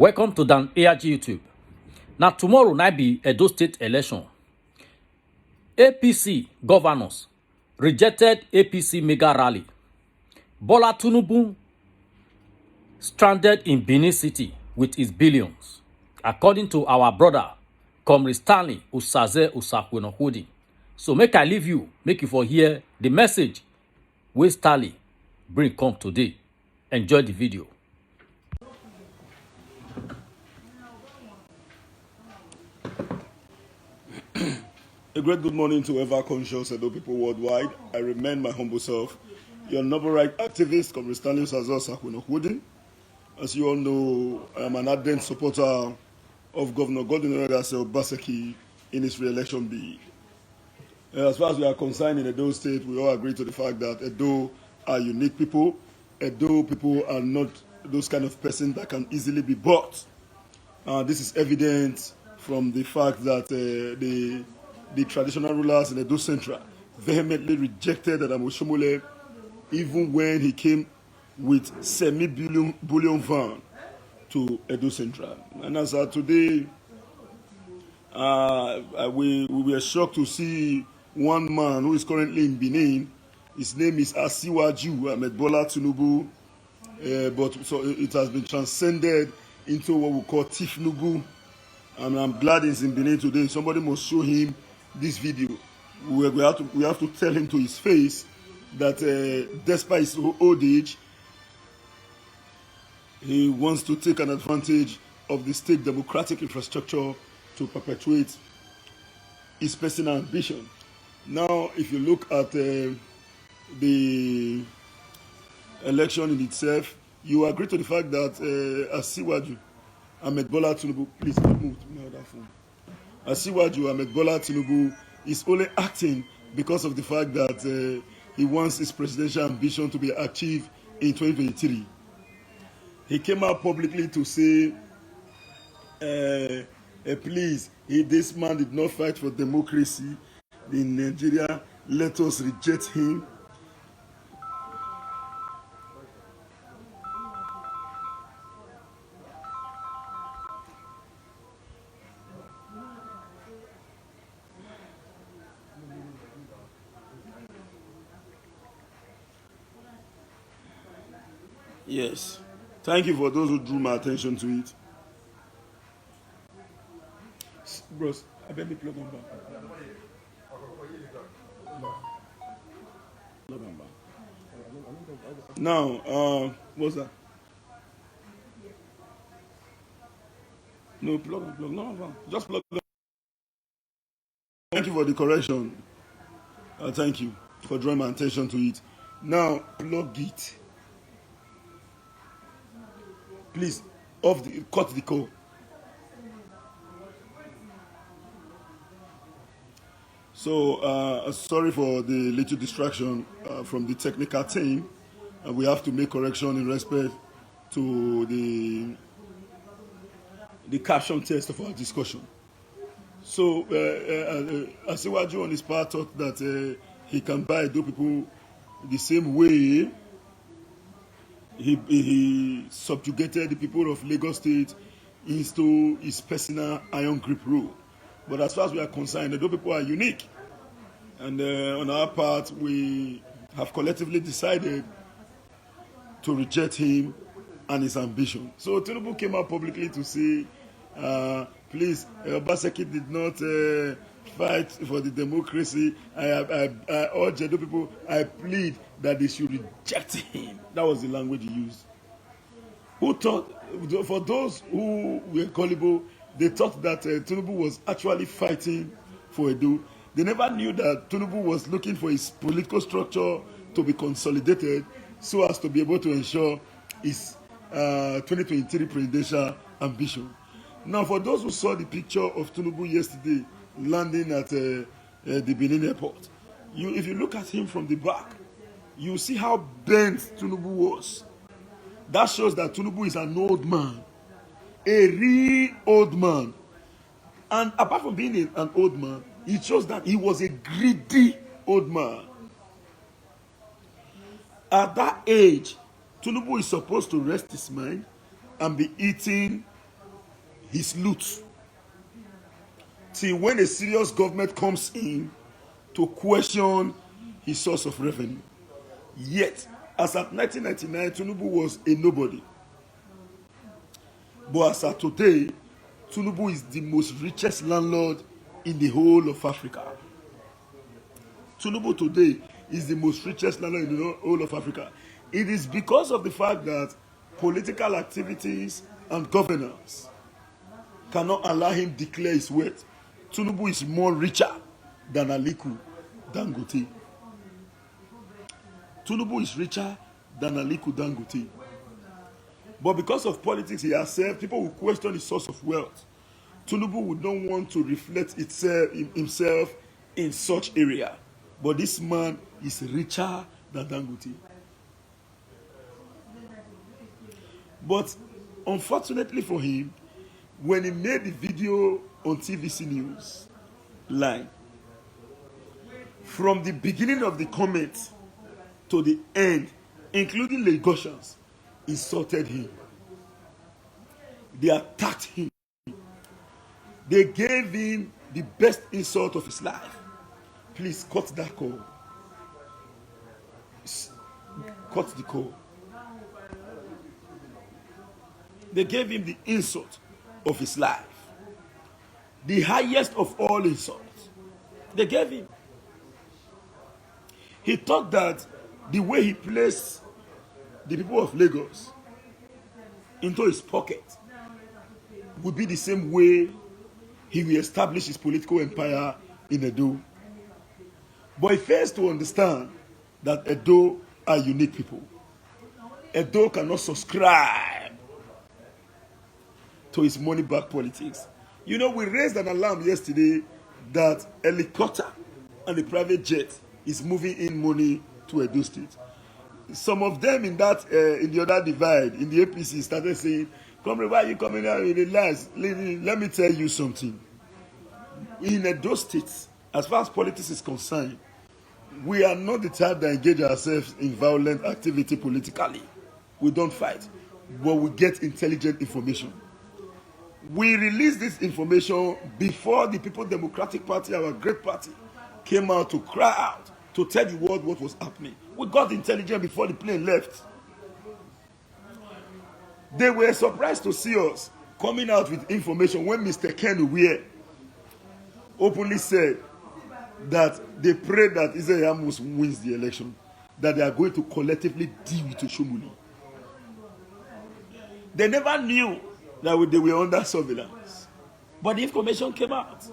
Welcome to Dan ARG YouTube. Now tomorrow night be Edo State election. APC governors rejected APC mega rally. Bola Tinubu stranded in Benin City with his billions, according to our brother, Comrade Stanley Usaze Usakwenohudi. So make I leave you, make you for hear the message wey Stanley bring come today. Enjoy the video. A great good morning to ever conscious Edo people worldwide. I remain my humble self, your noble right activist, Comrade Stanley Usaze Usakwenohudi. As you all know, I am an ardent supporter of Governor Godwin Obaseki in his re-election bid. As far as we are concerned in Edo State, we all agree to the fact that Edo are unique people. Edo people are not those kind of persons that can easily be bought. This is evident from the fact that the traditional rulers in Edo Central vehemently rejected Adam Oshomole even when he came with semi-bullion van to Edo Central. And as today, we were shocked to see one man who is currently in Benin. His name is Asiwaju Ahmed Bola Tinubu, but so it has been transcended into what we call Tifnugu. And I'm glad he's in Benin today. Somebody must show him this video. We have to tell him to his face that despite his old age, he wants to take an advantage of the state democratic infrastructure to perpetuate his personal ambition. Now, if you look at the election in itself, you agree to the fact that Asiwaju Ahmed Bola Tinubu, please move to my other phone. Asiwaju Ahmed Bola Tinubu is only acting because of the fact that he wants his presidential ambition to be achieved in 2023. He came out publicly to say, please, this man did not fight for democracy in Nigeria. Let us reject him. Yes. Thank you for those who drew my attention to it. Bros, I bet me plug on back. Now, what's that? No, plug. No, just plug. Thank you for the correction. Thank you for drawing my attention to it. Now, plug it. Please, cut the call. So, sorry for the little distraction from the technical team. We have to make correction in respect to the caption test of our discussion. So, Asiwaju on his part thought that he can buy Edo people the same way he subjugated the people of Lagos State into his personal iron grip rule. But as far as we are concerned, Edo people are unique. And on our part, we have collectively decided to reject him and his ambition. So Tinubu came out publicly to say, please, Obaseki did not fight for the democracy. I urge Edo people, I plead that they should reject him. That was the language he used. Who thought, for those who were gullible, they thought that Tinubu was actually fighting for Edo. They never knew that Tinubu was looking for his political structure to be consolidated so as to be able to ensure his 2023 presidential ambition. Now, for those who saw the picture of Tinubu yesterday landing at the Benin airport, if you look at him from the back, you see how bent Tinubu was. That shows that Tinubu is an old man, a real old man. And apart from being an old man, it shows that he was a greedy old man. At that age, Tinubu is supposed to rest his mind and be eating his loot till when a serious government comes in to question his source of revenue. Yet, as at 1999, Tinubu was a nobody. But as at today, Tinubu is the most richest landlord in the whole of Africa. Tinubu today is the most richest landlord in the whole of Africa. It is because of the fact that political activities and governance cannot allow him declare his wealth. Tinubu is more richer than Aliko Dangote. Tinubu is richer than Aliko Dangote. But because of politics he has served, people will question his source of wealth. Tinubu would not want to reflect himself in such area. But this man is richer than Dangote. But unfortunately for him, when he made the video on TVC News line, from the beginning of the comment to the end, including Lagosians, insulted him. They attacked him. They gave him the best insult of his life. Please cut that call. Cut the call. They gave him the insult of his life. The highest of all insults. They gave him. He thought that the way he placed the people of Lagos into his pocket would be the same way he will establish his political empire in Edo. But he fails to understand that Edo are unique people. Edo cannot subscribe to his money-back politics. You know, we raised an alarm yesterday that helicopter and the private jet is moving in money to Edo State. Some of them in that in the other divide, in the APC, started saying, "Come, why are you coming out with the lies? Let me tell you something. In Edo State, as far as politics is concerned, we are not the type that engage ourselves in violent activity politically. We don't fight, but we get intelligent information. We release this information before the People's Democratic Party, our great party, came out to cry out, to tell the world what was happening. We got intelligence before the plane left. They were surprised to see us coming out with information when Mr. Ken Uwie openly said that they pray that Israel Amos wins the election, that they are going to collectively deal with Oshomole. They never knew that they were under surveillance. But the information came out.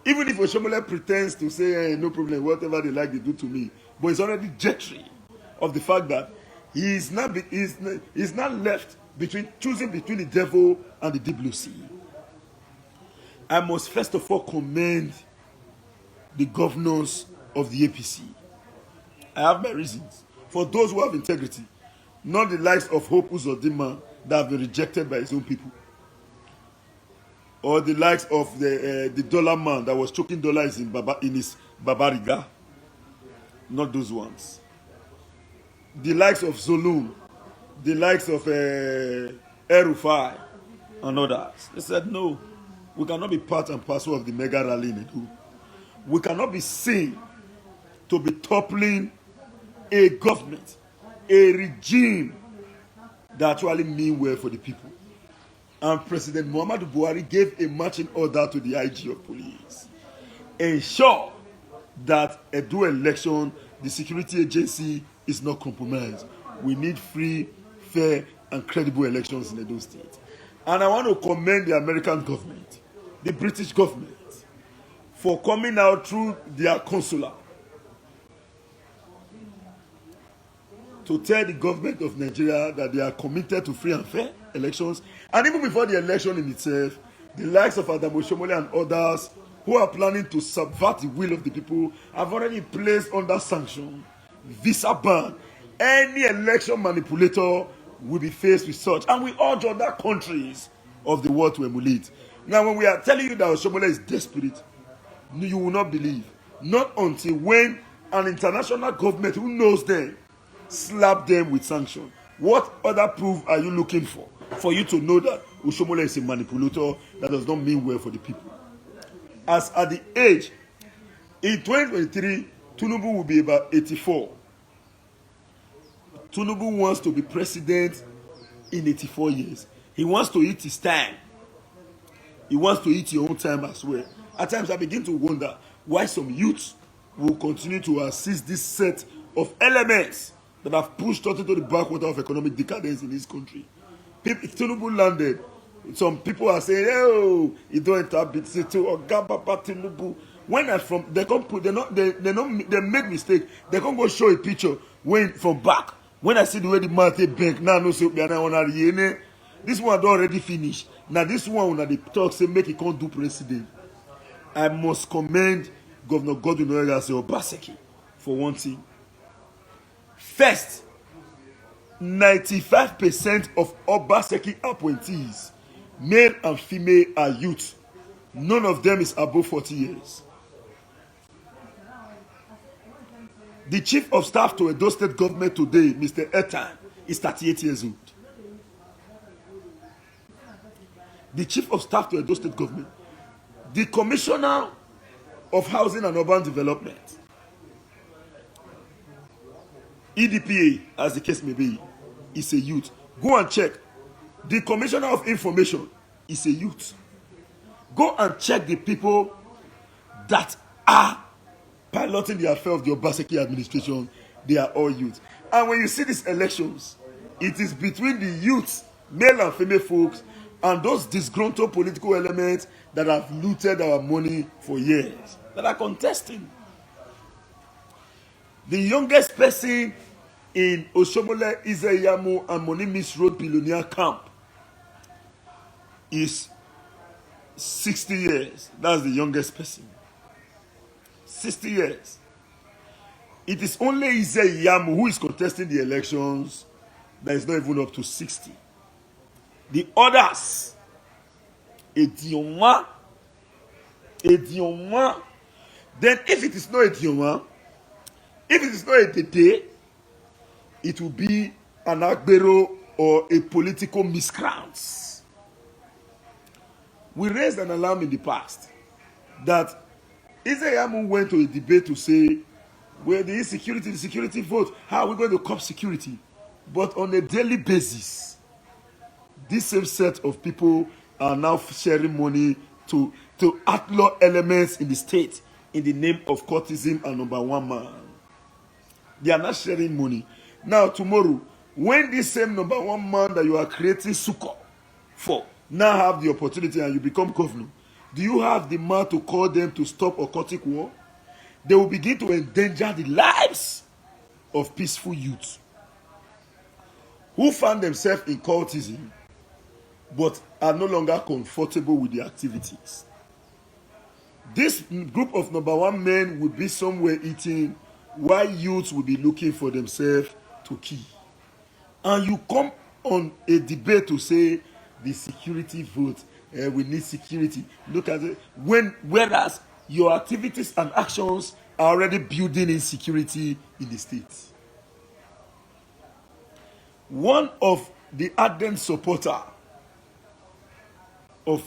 Even if Oshomole pretends to say, hey, no problem, whatever they like, they do to me. But it's already jittery of the fact that he's not left choosing between the devil and the deep blue sea. I must first of all commend the governors of the APC. I have my reasons. For those who have integrity, not the likes of Hope Uzodinma that have been rejected by his own people, or the likes of the dollar man that was choking dollars in his Babariga. Not those ones. The likes of Zulum, the likes of El-Rufai, and others. They said, no, we cannot be part and parcel of the mega rally in Edo. We cannot be seen to be toppling a government, a regime that actually mean well for the people. And President Muhammadu Buhari gave a marching order to the IG of police. Ensure that Edo election, the security agency is not compromised. We need free, fair, and credible elections in Edo State. And I want to commend the American government, the British government, for coming out through their consular to tell the government of Nigeria that they are committed to free and fair elections. And even before the election in itself, the likes of Adam Oshomole and others who are planning to subvert the will of the people have already placed under sanction, visa ban. Any election manipulator will be faced with such. And we urge other countries of the world to emulate. Now, when we are telling you that Oshomole is desperate, you will not believe. Not until when an international government who knows them slap them with sanction. What other proof are you looking for you to know that Oshomola is a manipulator. That does not mean well for the people. As at the age, in 2023, Tinubu will be about 84. Tinubu wants to be president in 84 years. He wants to eat his time. He wants to eat your own time as well. At times I begin to wonder why some youths will continue to assist this set of elements that have pushed us into the backwater of economic decadence in this country. If Tinubu landed, some people are saying, "Oh, you don't enter BTC or Gababa Tinubu." When I from they come put they make mistake. They can't go show a picture when from back. When I see the way the man take bank now, no so this one don't already finish. Now this one when they talk say make it can't do president. I must commend Governor Godwin Obaseki for one thing. First, 95% of Obaseki appointees, male and female, are youth. None of them is above 40 years. The chief of staff to Edo State government today, Mr. Etan, is 38 years old. The chief of staff to Edo State government, the commissioner of housing and urban development, EDPA, as the case may be, is a youth. Go and check. The commissioner of information is a youth. Go and check the people that are piloting the affair of the Obaseki administration. They are all youth. And when you see these elections, it is between the youths, male and female folks, and those disgruntled political elements that have looted our money for years, that are contesting. The youngest person in Oshomole Izeyamu and Monimis Road Billionaire Camp is 60 years. That's the youngest person. 60 years. It is only Izeyamu who is contesting the elections that is not even up to 60. The others, Edionwa. Then if it is not Edionwa, if it is not a Tete, it will be an Agbero or a political miscreant. We raised an alarm in the past that Izeyamu went to a debate to say, well, the insecurity, the security vote, how are we going to curb security? But on a daily basis, this same set of people are now sharing money to outlaw elements in the state in the name of courtism and number one man. They are not sharing money. Now, tomorrow, when this same number one man that you are creating succor for now have the opportunity and you become governor, do you have the man to call them to stop occultic war? They will begin to endanger the lives of peaceful youth who find themselves in cultism but are no longer comfortable with the activities. This group of number one men will be somewhere eating while youths will be looking for themselves to kill. And you come on a debate to say the security vote, we need security. Look at it. Whereas your activities and actions are already building insecurity in the state. One of the ardent supporter of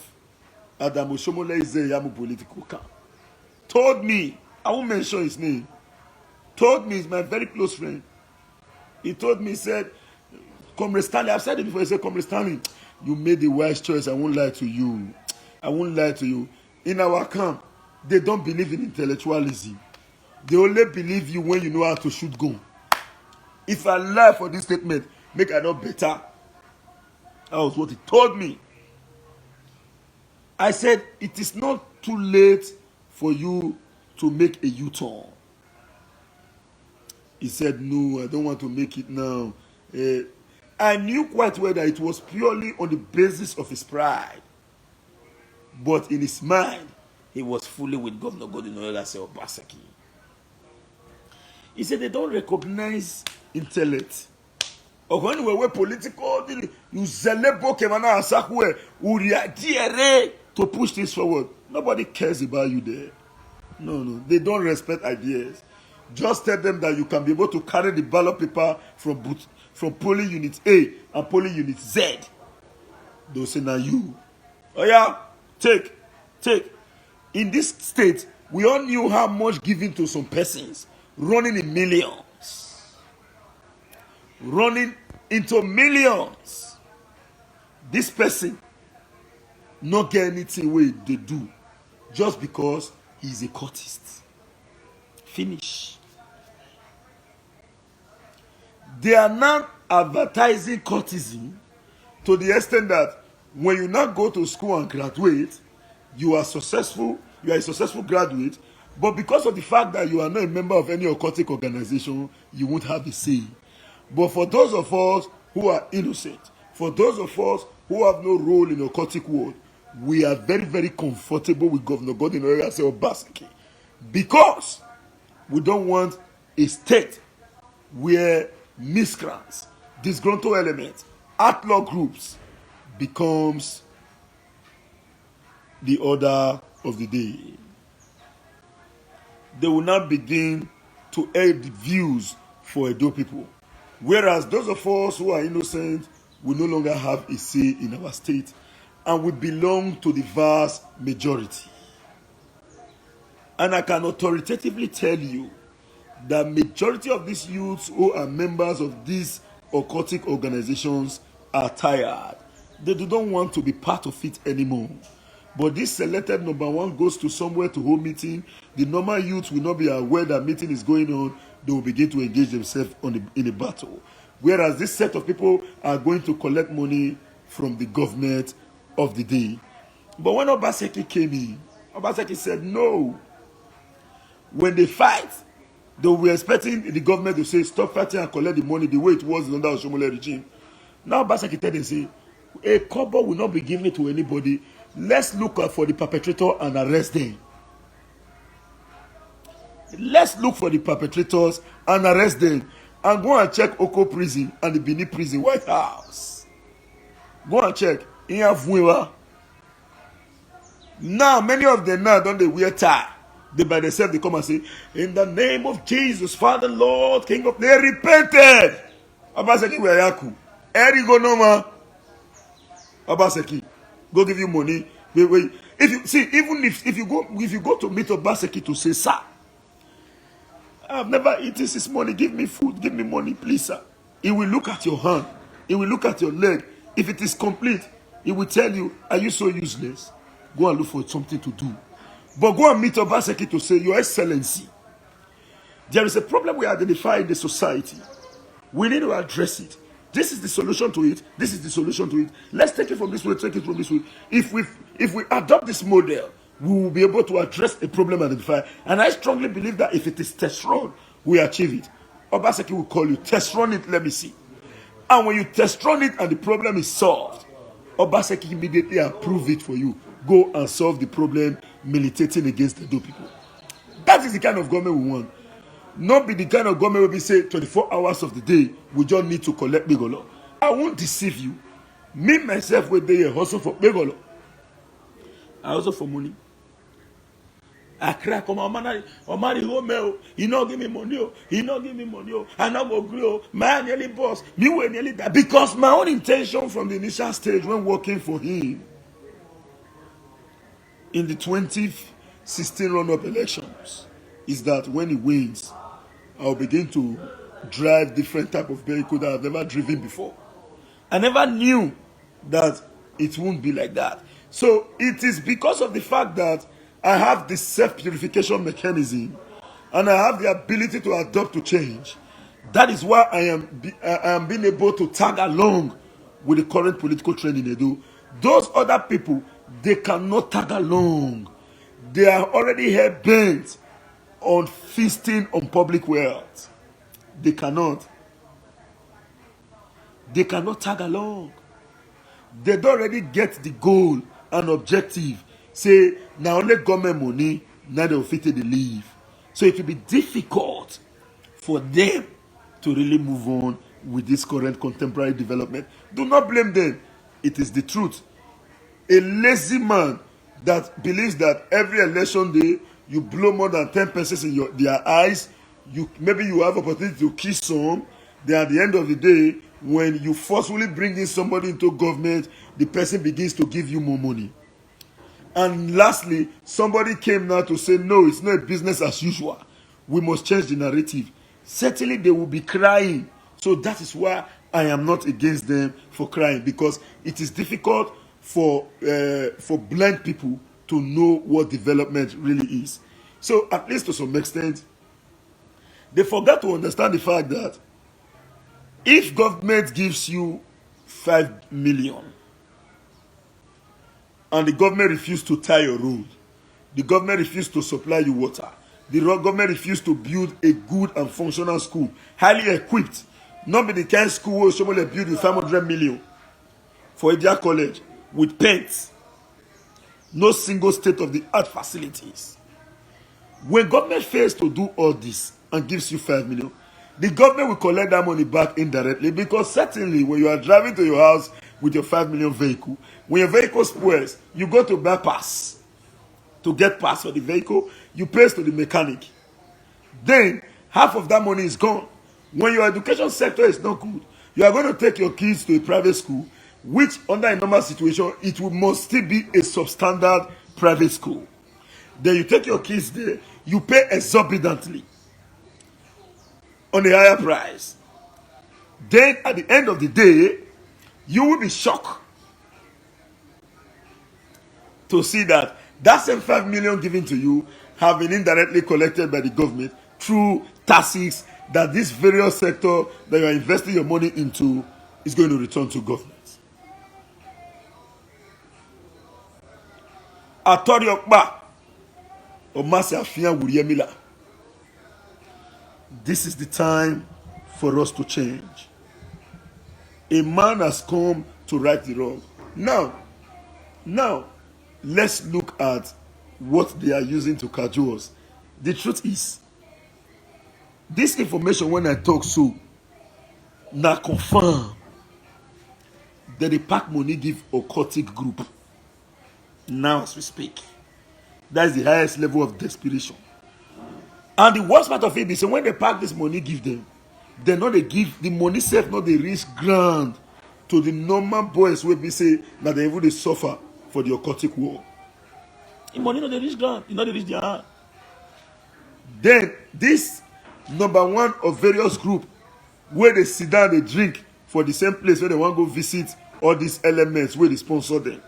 Adam Oshomole Izeyamu political camp told me, I won't mention his name, told me, he's my very close friend. He told me, he said, Comrade Stanley, I've said it before, he said, Comrade Stanley, you made the wise choice. I won't lie to you. I won't lie to you. In our camp, they don't believe in intellectualism. They only believe you when you know how to shoot gun. If I lie for this statement, make I not better. That was what he told me. I said, it is not too late for you to make a U-turn. He said, no, I don't want to make it now. I knew quite well that it was purely on the basis of his pride. But in his mind, he was fully with Governor Godwin Obaseki. He said they don't recognize intellect. Or when we were political, you zelebo kemana asakwe uriadiere to push this forward. Nobody cares about you there. No, they don't respect ideas. Just tell them that you can be able to carry the ballot paper from polling unit A and polling unit Z. they'll say, now you. Oh yeah, take. In this state, we all knew how much given to some persons, running in millions. Running into millions. This person not get anything where they do just because he's a cultist. Finish. They are now advertising cultism to the extent that when you now go to school and graduate, you are successful, you are a successful graduate, but because of the fact that you are not a member of any occultic organization, you won't have a say. But for those of us who are innocent, for those of us who have no role in the occultic world, we are very, very comfortable with Governor Godwin Obaseki because we don't want a state where miscreants, disgruntled elements, outlaw groups becomes the order of the day. They will now begin to aid the views for Edo people. Whereas those of us who are innocent will no longer have a say in our state and we belong to the vast majority. And I can authoritatively tell you that majority of these youths who are members of these occultic organizations are tired. They do not want to be part of it anymore. But this selected number one goes to somewhere to hold meeting. The normal youth will not be aware that meeting is going on. They will begin to engage themselves in a battle. Whereas this set of people are going to collect money from the government of the day. But when Obaseki came in, Obaseki said no. When they fight, they were expecting the government to say stop fighting and collect the money the way it was under Oshomole regime. Now Obaseki tell them, say, a kobo will not be given to anybody. Let's look out for the perpetrator and arrest them. Let's look for the perpetrators and arrest them. And go and check Oko prison and the Benin prison, White House. Go and check. Now, many of them now don't they wear tie. They by themselves they come and say, in the name of Jesus, Father, Lord, King of, they repented. Obaseki where yaku. Eri go no ma. Obaseki, go give you money. Wait. If you see, even if you go to meet Obaseki to say, sir, I've never eaten this money. Give me food. Give me money, please, sir. He will look at your hand. He will look at your leg. If it is complete, he will tell you, are you so useless? Go and look for something to do. But go and meet Obaseki to say, Your Excellency, there is a problem we identify in the society. We need to address it. This is the solution to it. This is the solution to it. Let's take it from this way, take it from this way. If we adopt this model, we will be able to address a problem identified. And I strongly believe that if it is test run, we achieve it. Obaseki will call you, test run it, let me see. And when you test run it and the problem is solved, Obaseki immediately approve it for you. Go and solve the problem militating against the Edo people. That is the kind of government we want. Not be the kind of government where we say 24 hours of the day, we just need to collect Begolo. I won't deceive you. Me, myself, will be a hustle for Begolo. I hustle for money. I crack on my man. He not give me money. He not give me money. I not go grow. Man nearly boss. Me will nearly die. Because my own intention from the initial stage when working for him in the 2016 run-up elections is that when he wins, I'll begin to drive different type of vehicle that I've never driven before. I never knew that it won't be like that. So it is because of the fact that I have this self-purification mechanism and I have the ability to adapt to change. That is why I am being able to tag along with the current political trend in Edo. Those other people, they cannot tag along. They are already hell-bent on feasting on public wealth. They cannot. They cannot tag along. They don't already get the goal and objective. Say, now only government money, now they'll fit the leave. So it will be difficult for them to really move on with this current contemporary development. Do not blame them. It is the truth. A lazy man that believes that every election day you blow more than 10 pesos in their eyes, maybe you have opportunity to kiss some, then at the end of the day, when you forcefully bring in somebody into government, the person begins to give you more money. And lastly, somebody came now to say, no, it's not business as usual. We must change the narrative. Certainly they will be crying. So that is why I am not against them for crying, because it is difficult for blind people to know what development really is. So at least to some extent, they forgot to understand the fact that if government gives you 5 million and the government refuses to tie your road, the government refuses to supply you water, the government refuses to build a good and functional school, highly equipped, not be the kind of school where somebody build with 500 million for Edia College with pens, no single state-of-the-art facilities. When government fails to do all this and gives you 5 million, the government will collect that money back indirectly, because certainly when you are driving to your house with your 5 million vehicle, when your vehicle spoils, you go to buy pass. To get pass for the vehicle, you pay to the mechanic. Then half of that money is gone. When your education sector is not good, you are going to take your kids to a private school, which under a normal situation, it must still be a substandard private school. Then you take your kids there, you pay exorbitantly on a higher price. Then at the end of the day, you will be shocked to see that same 5 million given to you have been indirectly collected by the government through taxes that this various sector that you are investing your money into is going to return to government. Atoriokba Omasi Afian Wuriemila. This is the time for us to change. A man has come to right the wrong. Now, let's look at what they are using to cajole us. The truth is, this information when I talk so, now confirm that the pack money give occultic group. Now as we speak, that is the highest level of desperation. And the worst part of it is when they pack this money give them, they know they give the money self, not the reach ground to the normal boys where we say that they even suffer for the occultic war. The money not the reach ground, not the reach their hand. Then this number one of various group where they sit down, they drink for the same place where they want to go visit all these elements where they sponsor them.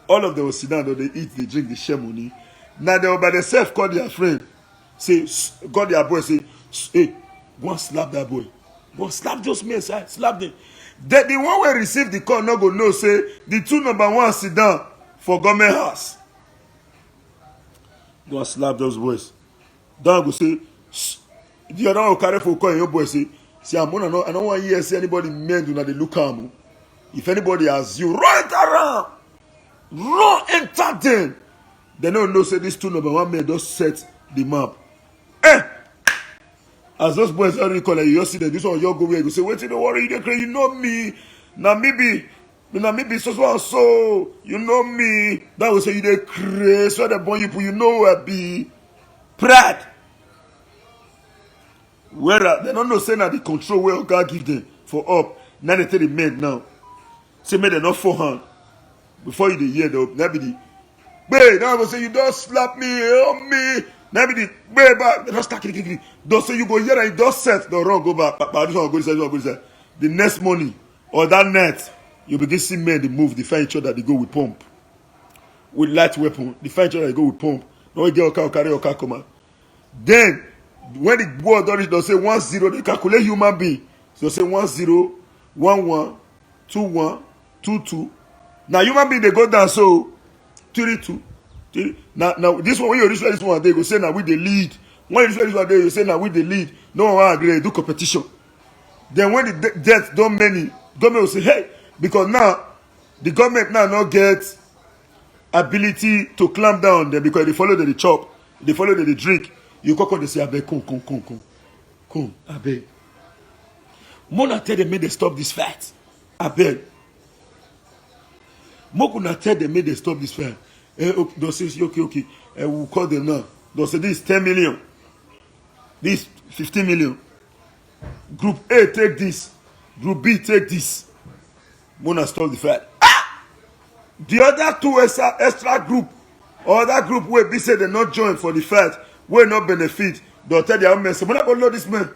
All of them will sit down, they eat, they drink, they share money. Now they will by themselves call their friend, say, call their boy, say, hey, go and slap that boy. Go and slap those men, slap them. The one will receive the call, not go know, say, the two number one sit down for government house. Go and slap those boys. Then go say, the other one will carry for call, and your boy say, I don't want to hear say anybody men do not look at me. If anybody has you, run it around. Run enter them. They don't know say this two number one men just set the map. As those boys already call it, you just see that this one you go where you say, wait, don't worry, you know me. Now maybe so you know me. That will say you dey crazy. So the boy you know where be pride. Where they don't know say now the control where God give them for up. Now they tell the men now. Say men they not forehand. Before you the hear the now be the babe, now I will say you don't slap me, help me. Now be the babe back. They don't start kicking. Don't say you go here and you don't set the wrong go back. But this one go this one. The next morning or that night, you begin see men they move, they find each other, they go with pump. With light weapon. They find each other, they go with pump. No get your car, carry your car, come on. Then when the war done it, they'll say 1-0, they calculate human being. So they'll say 1-0, 1-1, 2-1, 2-2. Now human being they go down so 3-2. Now this one when you reach this one they go say now we the lead. When you reach this one they you say now we the lead. No one agree, do competition. Then when the death don't many, government will say hey, because now the government now not get ability to clamp down on them because they follow the chop, they follow the drink. You come they say abeg come abeg. Mona tell them make they stop this fight. Abeg. Mokuna tell them make they stop this fight. They'll say okay. We'll call them now. They'll say this 10 million. This 15 million. Group A take this. Group B take this. Mona stop the fight. The other two extra group, or that group where be say they not join for the fight, will not benefit. They'll tell their own men, say, "Mona go load this man."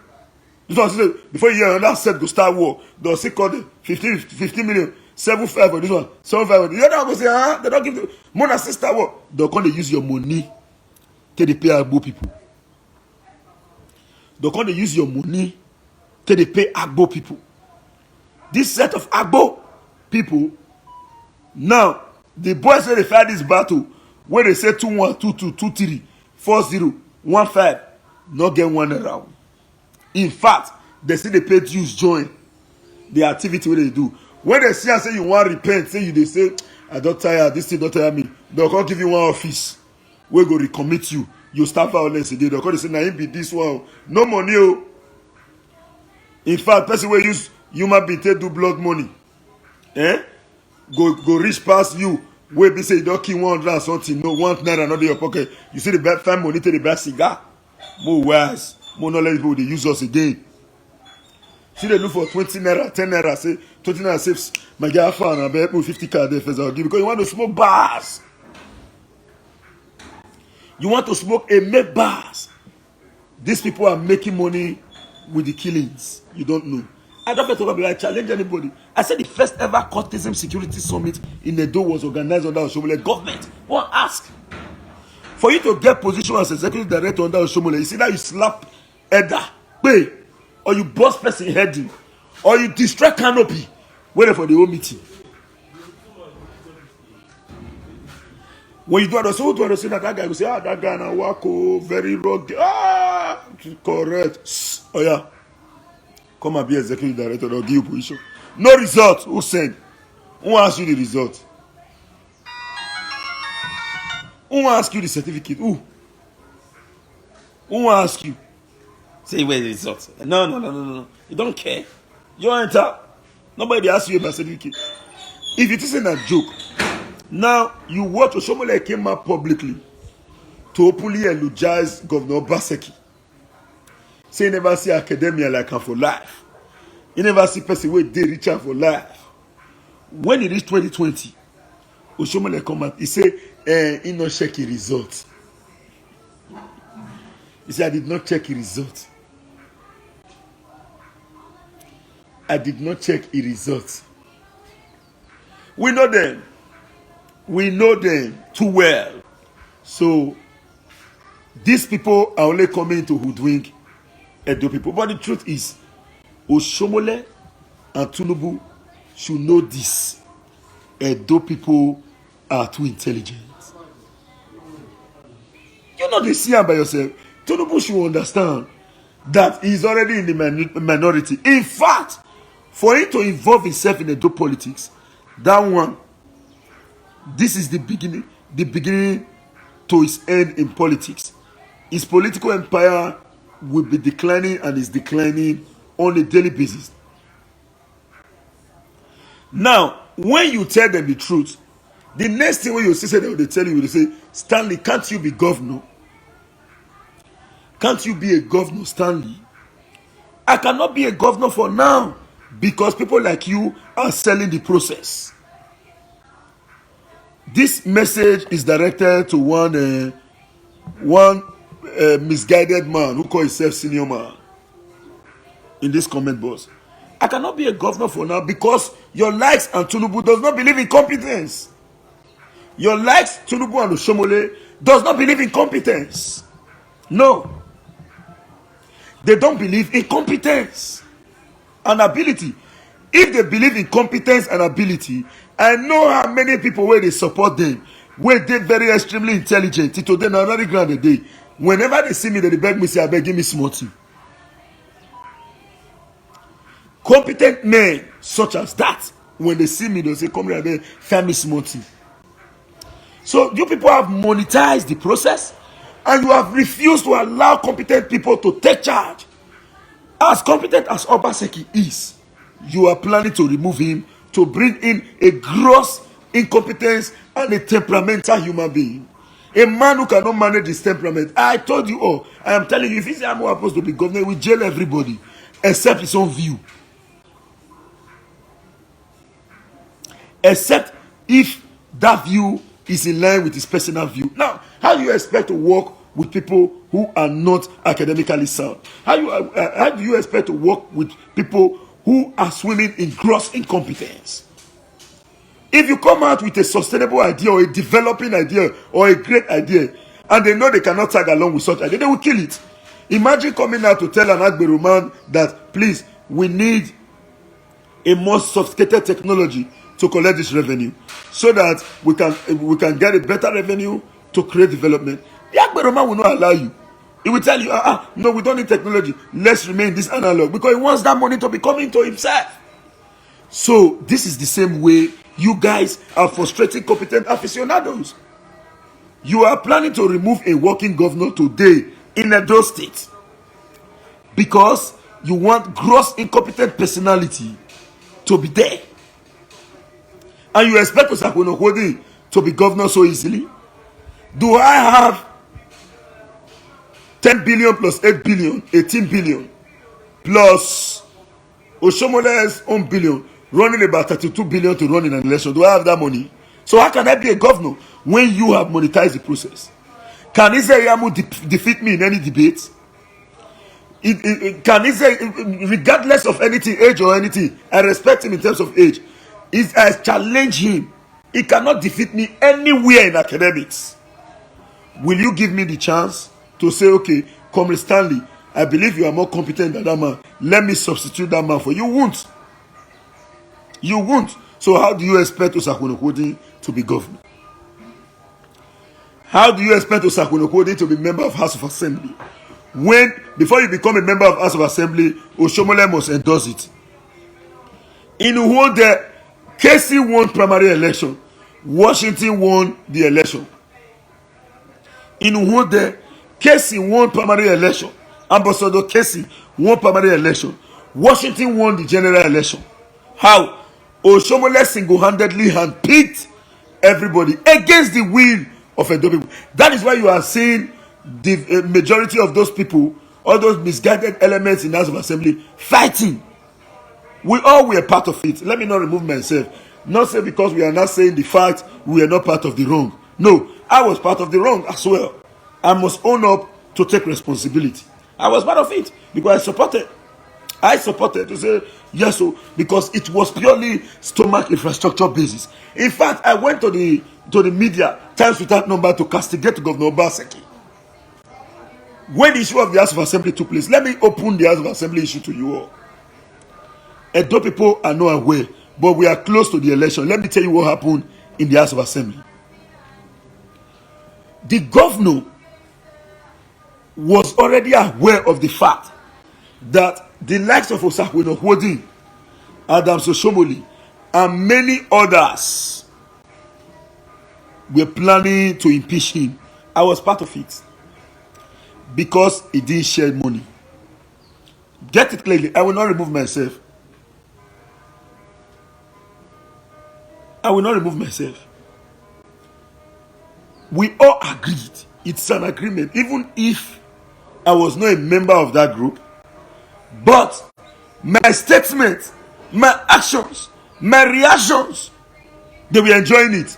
This one say, before you hear another set go start war, they'll say call the 50 million, 7.5 for this one, 7.5. The other one go say, they don't give the Mona sister war. They'll come to use your money to pay Agbo people. They'll come to use your money to pay Agbo people. This set of Agbo people, now the boys when they fight this battle, when they say 2-1, 2-2, 2-3, 4-0, 1-5, not get one around. In fact, they see the pay dues join the activity where they do. When they see and say you want to repent, say you they say, I don't tire, this thing don't tire me. They'll come give you one office. We go recommit you. You start violence again. They'll come say, now it be this one. No money. Oh. In fact, person will use human being to do blood money. Go reach past you. Where be say you don't kill 100 and something. No, 1 naira not in your pocket. You see the bad time money to the bad cigar. More wise. More knowledge people they use us again. See they look for 20 naira, 10 naira, say 20 naira saves my guy fan and I put 50 card there first I'll give because you want to smoke bars. You want to smoke and make bars. These people are making money with the killings. You don't know. I don't have to talk about I challenge anybody. I said the first ever courtism security summit in Edo was organized under Oshomole government. One ask. For you to get position as executive director under Oshomole, you see that you slap Eda, pay, or you boss person heading, or you destroy canopy, waiting for the whole meeting. When you do understand, that guy will say, that guy na wako, very rugged. Correct. Oh yeah. Come and be executive director, they'll give you position. No result. Who send? Who ask you the result? Who ask you the certificate? Who ask you? Say where the result? No. You don't care. You enter. Nobody asks you about certificate. If it isn't a joke, now you watch Oshomole came out publicly to openly eulogize Governor Obaseki. Say you never see academia like her for life. You never see person where they reach out for life. When it is 2020, Oshomole come out, he say, he not check the result. He said, I did not check the result. I did not check the results. We know them. We know them too well. So, these people are only coming to hoodwink Edo people. But the truth is, Oshomole and Tinubu should know this. Edo people are too intelligent. You know they see them by yourself. Tinubu should understand that he's already in the minority. In fact, for him to involve himself in Edo politics, that one, this is the beginning to his end in politics. His political empire will be declining and is declining on a daily basis. Now, when you tell them the truth, the next thing when you say them, they tell you, they say, Stanley, can't you be governor? Can't you be a governor, Stanley? I cannot be a governor for now because people like you are selling the process. This message is directed to one misguided man who calls himself senior man in this comment box. I cannot be a governor for now because your likes and Tinubu does not believe in competence. Your likes, Tinubu and Oshomole, does not believe in competence. No. They don't believe in competence and ability. If they believe in competence and ability, I know how many people where they support them, where they're very extremely intelligent. Today, now very grand a day. Whenever they see me, they beg me, say, I beg, give me small tea. Competent men such as that, when they see me, they'll say, come here, they find me small tea. So you people have monetized the process and you have refused to allow competent people to take charge. As competent as Obaseki is, you are planning to remove him to bring in a gross incompetence and a temperamental human being. A man who cannot manage his temperament. I told you all, I am telling you, if he say I'm supposed to be governor, we jail everybody except his own view. except if that view is in line with his personal view. Now, how do you expect to work with people who are not academically sound? How do you expect to work with people who are swimming in gross incompetence? If you come out with a sustainable idea or a developing idea or a great idea, and they know they cannot tag along with such idea, they will kill it. Imagine coming out to tell an Agbero man that, please, we need a more sophisticated technology to collect this revenue so that we can get a better revenue to create development. The Agbero man will not allow you. He will tell you, no, we don't need technology. Let's remain this analog, because he wants that money to be coming to himself. So this is the same way you guys are frustrating competent aficionados. You are planning to remove a working governor today in Edo State because you want gross incompetent personality to be there. And you expect Osakweno Kwodi to be governor so easily? Do I have 10 billion plus 8 billion, 18 billion, plus Oshomole's own billion, running about 32 billion to run in an election? Do I have that money? So how can I be a governor when you have monetized the process? Can Ize defeat me in any debate? Can Ize, regardless of anything, age or anything, I respect him in terms of age. I challenge him. He cannot defeat me anywhere in academics. Will you give me the chance to say, okay, Comrade Stanley, I believe you are more competent than that man. Let me substitute that man for you. You won't. You won't. So how do you expect Osakweno Kwodi to be governor? How do you expect Osakweno Kwodi to be member of House of Assembly when, before you become a member of House of Assembly, Oshomole must endorse it? In Uwode, Casey won primary election. Washington won the election. In Uwode, Casey won primary election. Ambassador Casey won primary election. Washington won the general election. How? Oshomole single-handedly handpicked everybody against the will of Edo people. That is why you are seeing the majority of those people, all those misguided elements in the House of Assembly, fighting. We all were part of it. Let me not remove myself. Not say because we are not saying the fact we are not part of the wrong. No, I was part of the wrong as well. I must own up to take responsibility. I was part of it because I supported to say yes, so because it was purely stomach infrastructure basis. In fact, I went to the media times without number to castigate Governor Obaseki. When the issue of the House of Assembly took place, let me open the House of Assembly issue to you all. Edo people are not aware, but we are close to the election. Let me tell you what happened in the House of Assembly. The governor was already aware of the fact that the likes of Osakweno Kwodi, Adams Oshomole, and many others were planning to impeach him. I was part of it because he didn't share money. Get it clearly. I will not remove myself. I will not remove myself. We all agreed. It's an agreement. Even if I was not a member of that group, but my statements, my actions, my reactions, they were enjoying it.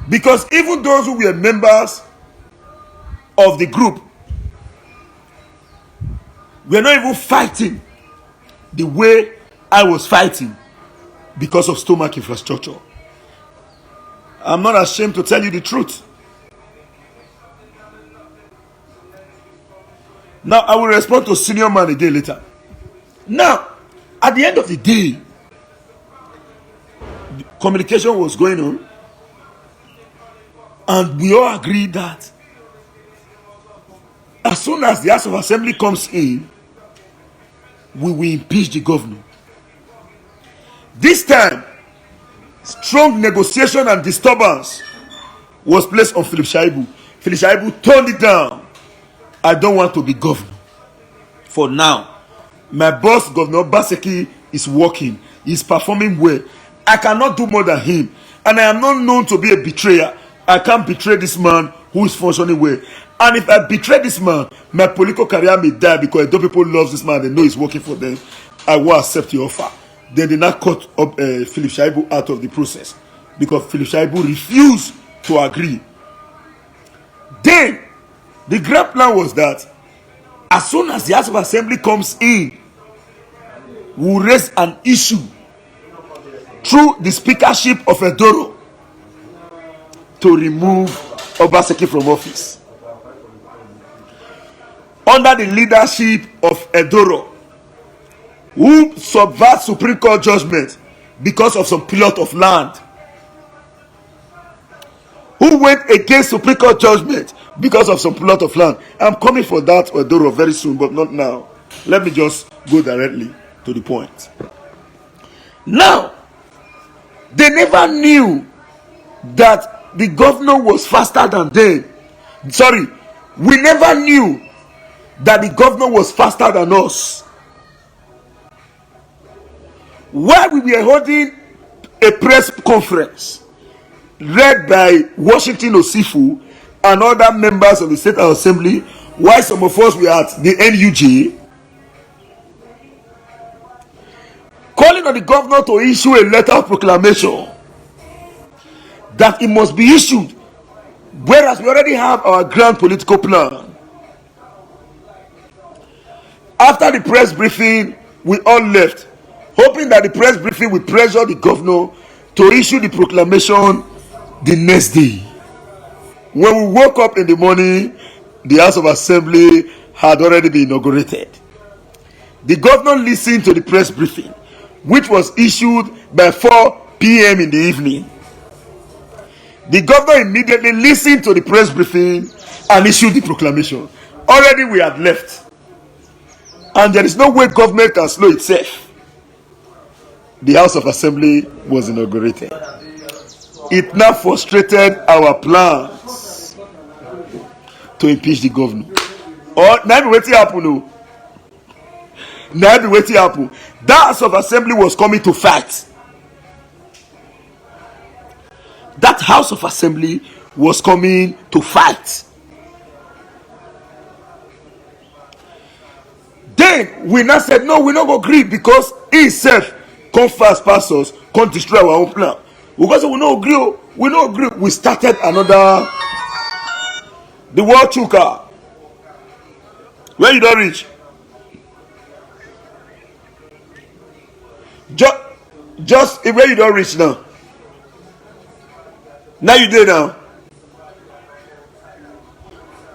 Because even those who were members of the group were not even fighting the way I was fighting because of stomach infrastructure. I'm not ashamed to tell you the truth. Now, I will respond to senior man a day later. Now, at the end of the day, communication was going on, and we all agreed that as soon as the House of Assembly comes in, we will impeach the governor. This time, strong negotiation and disturbance was placed on Philip Shaibu. Philip Shaibu turned it down. I don't want to be governor. For now, my boss, Governor Obaseki, is working. He's performing well. I cannot do more than him. And I am not known to be a betrayer. I can't betray this man who is functioning well. And if I betray this man, my political career may die because the people love this man. They know he's working for them. I will accept your offer. They did not cut up Philip Shaibu out of the process because Philip Shaibu refused to agree. Then the grand plan was that as soon as the House of Assembly comes in, we'll raise an issue through the speakership of Edoro to remove Obaseki from office. Under the leadership of Edoro, who subvert Supreme Court judgment because of some plot of land, who went against Supreme Court judgment because of some plot of land. I'm coming for that Edoro very soon, but not now. Let me just go directly to the point. Now, they never knew that the governor was faster than them. Sorry, we never knew that the governor was faster than us. While we were holding a press conference led by Washington Osifu and other members of the State Assembly, while some of us were at the NUJ, calling on the governor to issue a letter of proclamation that it must be issued, whereas we already have our grand political plan. After the press briefing, we all left, hoping that the press briefing will pressure the governor to issue the proclamation the next day. When we woke up in the morning, the House of Assembly had already been inaugurated. The governor listened to the press briefing, which was issued by 4 p.m. in the evening. The governor immediately listened to the press briefing and issued the proclamation. Already we had left. And there is no way government can slow itself. The House of Assembly was inaugurated. It now frustrated our plans to impeach the governor. Or now waiting happen. Now waiting happen. That House of Assembly was coming to fight. That House of Assembly was coming to fight. Then we now said no, we not go agree because he himself come fast past us, come destroy our own plan. We go say we no agree, we no agree. We started another the World Chuka. Where you don't reach? Just where you don't reach now. Now you there now.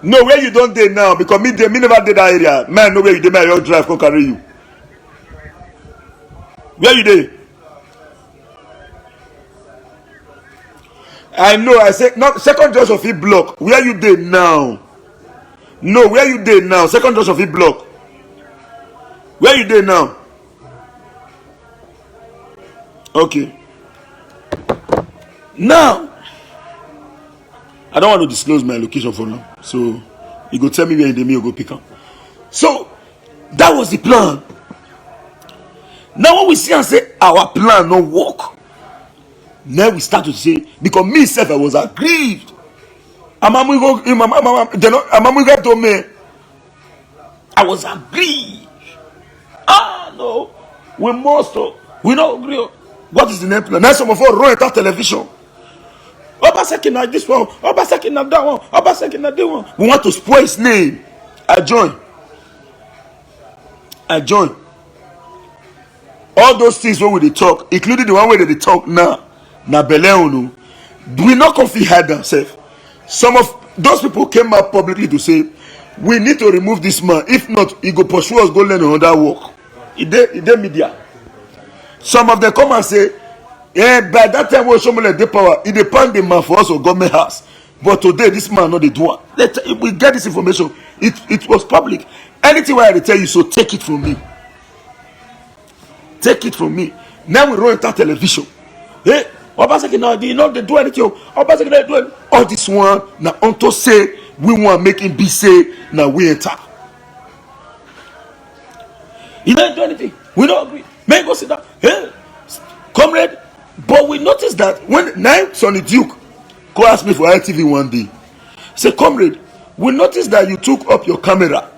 No, where you don't there now because me never did that area. Man, no where you there, my own drive can carry you. Where you there? I know. I said not second judge of it block. Where you there now? No, where you there now? Second judge of it block. Where you there now? Okay. Now, I don't want to disclose my location for now. So, you go tell me where in the meal go pick up. So, that was the plan. Now, when we see and say our plan no work, now we start to say, because me self I was aggrieved. I was aggrieved. No, we must. We don't agree. What is the name plan? Now some of us run at television. Obaseki na this one, Obaseki na that one, Obaseki na that one. We want to spoil his name. I join. All those things where we talk, including the one where they talk now, na beleunu, we not confident hide themselves. Some of those people came out publicly to say, we need to remove this man. If not, he go pursue us, go learn another work. It dey media. Some of them come and say, by that time when someone like the power, it depend the man for us or government house. But today this man not the do it. We get this information. It was public. Anything where I tell you, so take it from me. Take it from me. Now we run into television. Hey, Obaseki now they do anything. Obaseki they do it. All this one now onto say we want make him be say now we enter. He don't do anything. We don't agree. May go sit down. Hey, comrade. But we noticed that when now Sonny Duke go ask me for ITV one day, say, comrade, we noticed that you took up your camera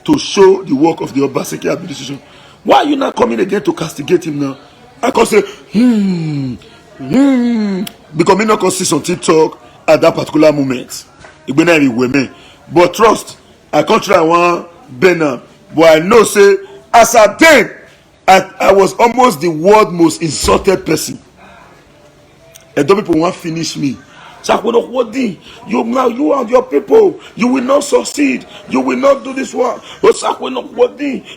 to show the work of the Obaseki administration. Why are you not coming again to castigate him now? I can say, because me not can see some TikTok at that particular moment. It be not women. But trust, I can't try one banner. But I know, say, as I then, I was almost the world most insulted person. And those people want to finish me. So you now you and your people, you will not succeed. You will not do this one.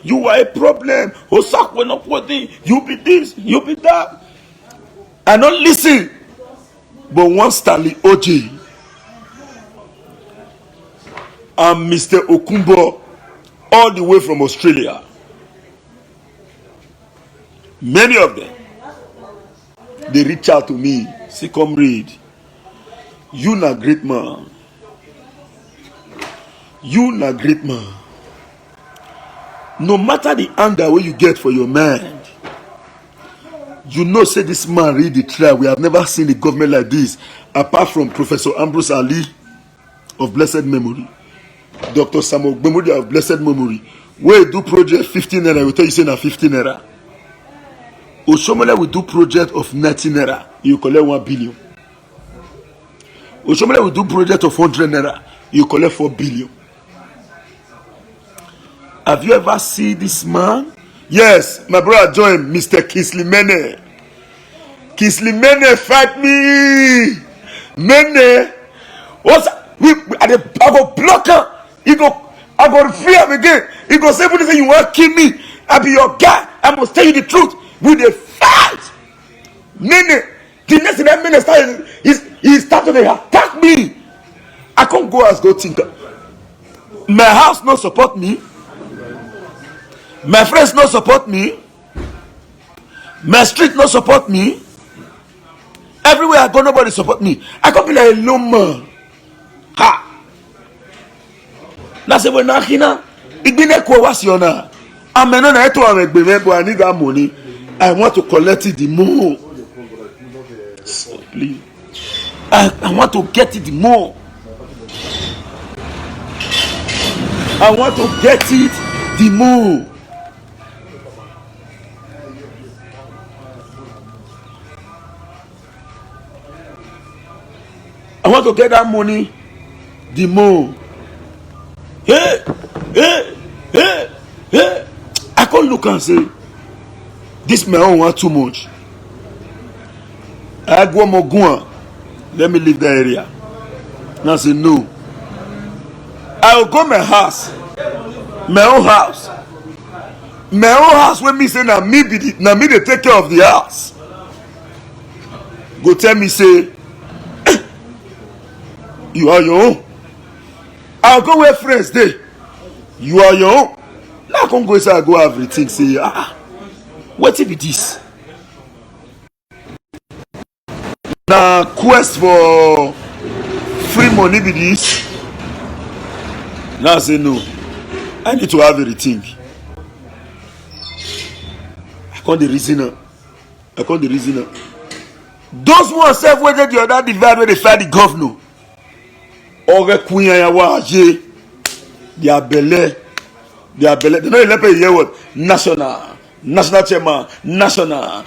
You are a problem. You be this, you be that. I don't listen. But one Stanley OJ and Mr. Okumbo, all the way from Australia, many of them, they reach out to me. Say, come read. You na great man. You na great man. No matter the anger where you get for your mind, you know, say this man read the trial. We have never seen a government like this, apart from Professor Ambrose Ali of blessed memory, Dr. Samuel Gbemudi of blessed memory. Where do project 15 naira, we tell you say na 15 naira. Oshomole will do project of 19 naira, you collect 1 billion. Oshomole will do project of 100 naira, you collect 4 billion. Have you ever seen this man? Yes, my brother joined Mr. Kingsley Mene. Kingsley Mene fight me. Mene, what's I go block her. I go free him again. He go say, "What you want to kill me? I be your guy. I must tell you the truth." With a fight, Mene. The next thing that Mene started, he started to attack me. I can't go as go think. My house not support me. My friends not support me. My street not support me. Everywhere I go, nobody support me. I can't be like a lone man. Ha! That's a when I what's your name? I'm not but I need that money. I want to collect it the more. So, please. I want to get it the more. I want to get it the more. I want to get that money the more. Hey. I can't look and say, this my own want too much. I go more. Let me leave the area. Now say no. I will go my house. My own house. My own house when me say na me they take care of the house. Go tell me say you are your own. I'll go where friends dey. You are your own. Now I can't go inside, I go everything. Say, what if it is? Now quest for free money be this. Now I say no. I need to have everything. I can't the reasoner. Those who are self-weighted the other divide where they fight the governor. Or Queen Ayawa, their belly. They don't let me hear what national chairman, national.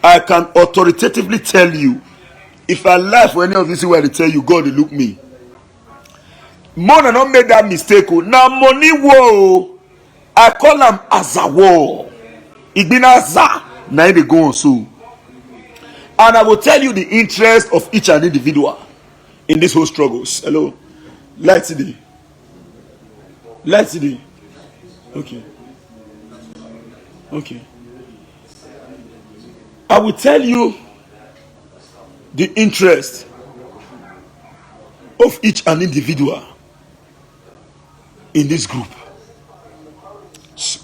I can authoritatively tell you, if I lie for any of this, where they tell you, God, they look me. More than not made that mistake. Now money war, I call them as a war. It been as a now they go on so. And I will tell you the interest of each and individual in this whole struggles. Hello, light today. Okay. I will tell you the interest of each and individual in this group.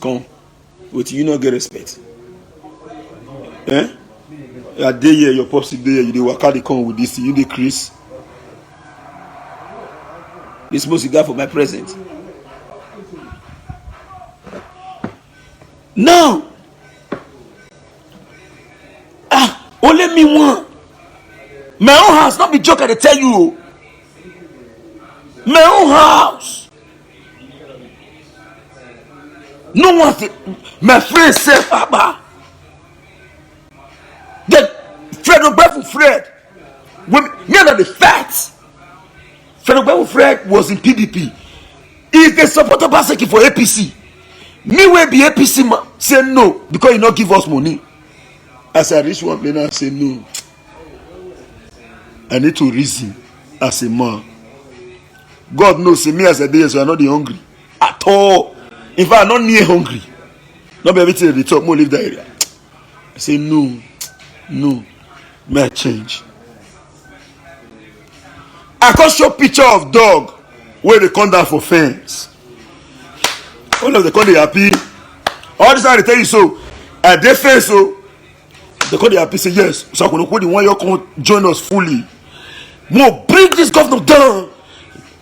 Come, but you not get respect. A day here, your pops day here, you dey work out the come with this, you dey Chris. This most you got for my present. Now, only me one. My own house, not be joke, I tell you. My own house. No one, my friend said, Papa, that Fred Obefu Fred, when me the facts, Fred Obefu Fred was in PDP. If they support Obaseki for APC, me will be APC man, say no, because you not give us money. As I reach one place, I say no. I need to reason as a man. God knows, say me as a day, so I'm not the hungry at all. In fact, I'm not near hungry. Not be everything at the top, more leave that area. I say no, may I change. I can show picture of dog where they come down for fence. All of the come they happy. All this time they tell you so. At their fence, so they come they happy. Say yes. So when the one you come join us fully. More bring this governor down.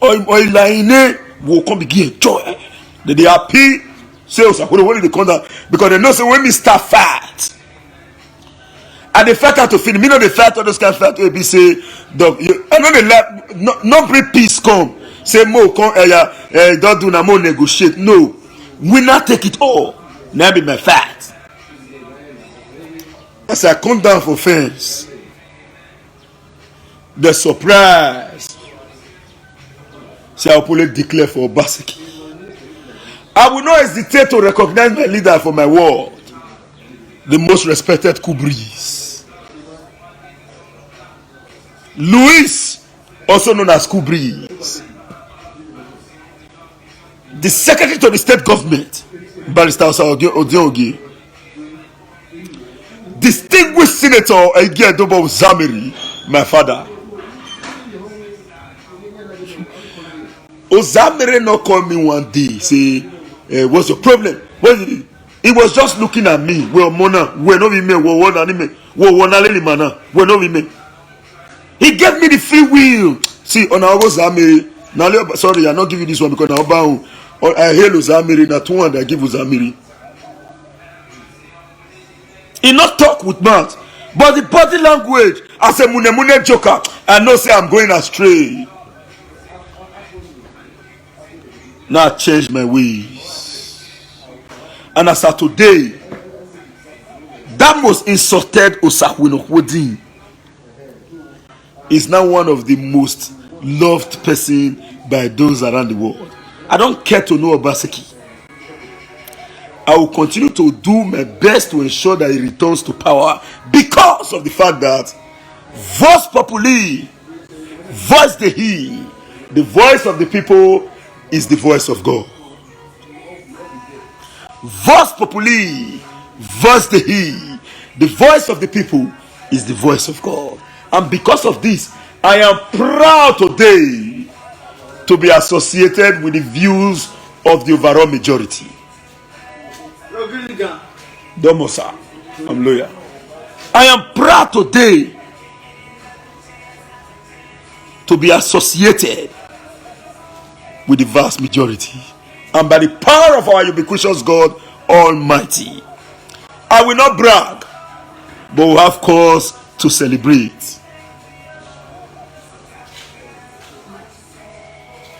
Or line will come begin joy. They happy. Say so when they come down because they know say when me start fat. And the fact to finish, me know the fact all those kind of fact will be say, dog. I know they like not bring peace come. Say more come don't do no more negotiate. No, we not take it all. Now be my fact. As I come down for fence, the surprise. Say I will declare for Obaseki. I will not hesitate to recognize my leader for my word. The most respected Kubris. Louis, also known as Kubris. The secretary to the state government, Barrister Odiogi. Distinguished Senator Ege Adobo Zamiri, my father. Ozamiri not call me one day, say, what's your problem? What did he? He was just looking at me. Well, Mona, we no me, we no me. He gave me the free will. See, on our Zamiri. Now, sorry, I'm not giving you this one because now I hail Zamiri. That one I give Zamiri. He not talk with mouth, but the body language as a mune joker. I know say I'm going astray. Now I change my ways. And as of today, that most insulted Osakwinokwodin is now one of the most loved person by those around the world. I don't care to know Obaseki. I will continue to do my best to ensure that he returns to power because of the fact that vox populi, voice the he, the voice of the people is the voice of God. Vox populi, voice the he, the voice of the people is the voice of God. And because of this, I am proud today to be associated with the views of the overall majority. Domosa, I'm loyal. I am proud today to be associated with the vast majority, and by the power of our ubiquitous God Almighty, I will not brag, but will have cause to celebrate.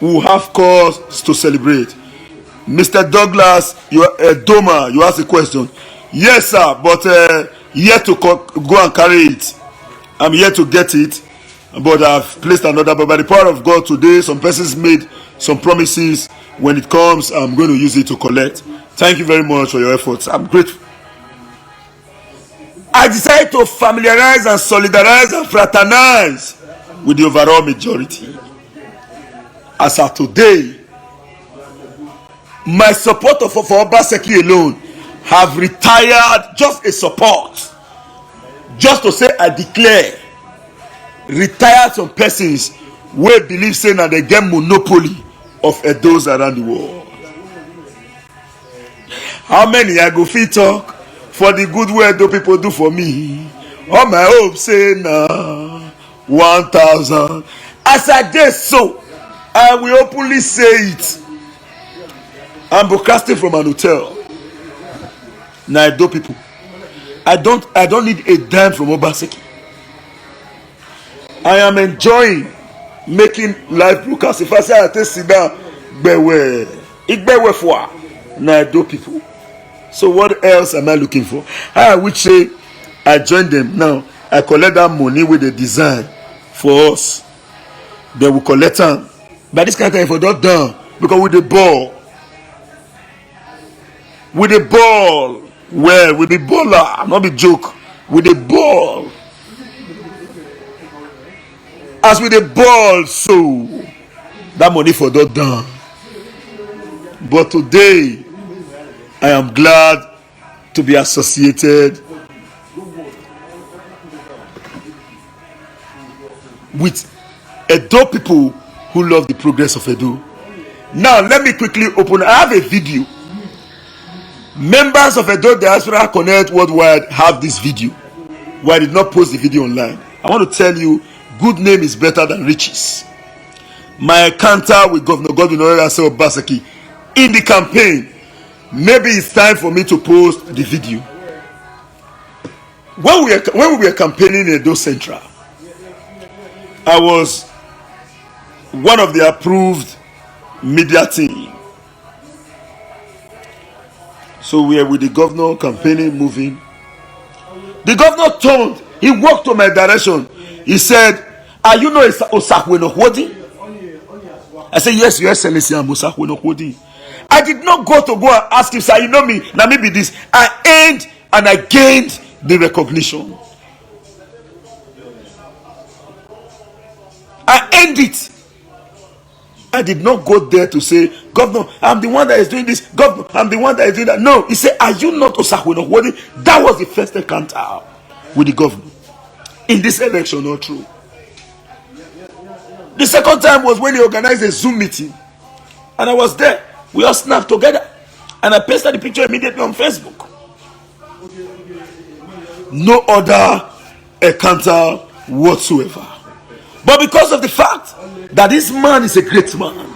We will have cause to celebrate. Mr. Douglas, you are a Doma. You ask a question. Yes, sir, but yet to go and carry it. I'm here to get it, but I've placed another. But by the power of God, today some persons made some promises. When it comes, I'm going to use it to collect. Thank you very much for your efforts. I'm grateful. I decided to familiarize and solidarize and fraternize with the overall majority. As of today, my support for Obaseki alone have retired just a support. Just to say I declare, retired some persons who believe saying that they get monopoly of those around the world. How many I go fit talk for the good way those people do for me? All my hope say now 1,000. As I did so, I will openly say it. I'm broadcasting from an hotel. Now I do people. I don't need a dime from Obaseki. I am enjoying making live broadcast. If I say I take sit down, bewe. Ik bewe fwa. na Edo people. So what else am I looking for? I would say I join them now. I collect that money with the design for us. They will collect them. But this kind of time for not done because with the ball, well, with the baller, not be joke. With the ball, as with the ball, so that money for not done. But today, I am glad to be associated with Edo people who love the progress of Edo. Now, let me quickly open. I have a video. Members of Edo Diaspora Connect Worldwide have this video. Why I did not post the video online? I want to tell you, good name is better than riches. My encounter with Governor Godwin Obaseki in the campaign. Maybe it's time for me to post the video. When we were campaigning in Edo Central, I was one of the approved media team. So we are with the governor campaigning, moving. The governor turned, he walked to my direction. He said, "Are you not Osakwenokwodi?" I said, "Yes, Your Excellency, I'm Osakwenokwodi." I did not go and ask him, "Sir, you know me, now maybe this." I earned and I gained the recognition. I earned it. I did not go there to say, "Governor, I'm the one that is doing this. Governor, I'm the one that is doing that." No, he said, "Are you not Osakwenokwodi?" That was the first encounter with the governor in this election, not true. The second time was when he organized a Zoom meeting, and I was there. We all snapped together, and I pasted the picture immediately on Facebook. No other encounter whatsoever. But because of the fact that this man is a great man,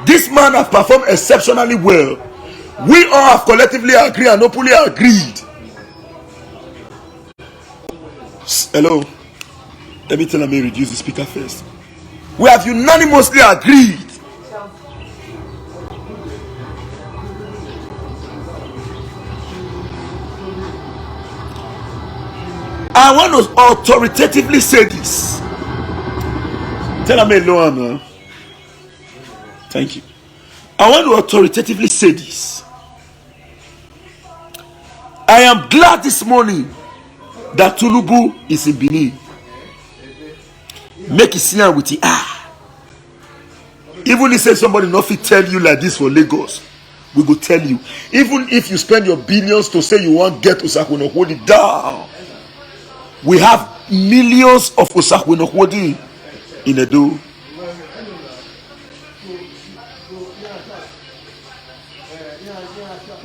this man has performed exceptionally well, we all have collectively agreed and openly agreed. Hello, let me tell me reduce the speaker first. We have unanimously agreed I want to authoritatively say this. Tell me alone. Thank you. I want to authoritatively say this. I am glad this morning that Tulubu is in Benin. Make it see with it. Even if somebody not fit tell you like this for Lagos, we go tell you. Even if you spend your billions to say you want get Osakwenokwodi down, we have millions of Osakwenokwodi in Edo.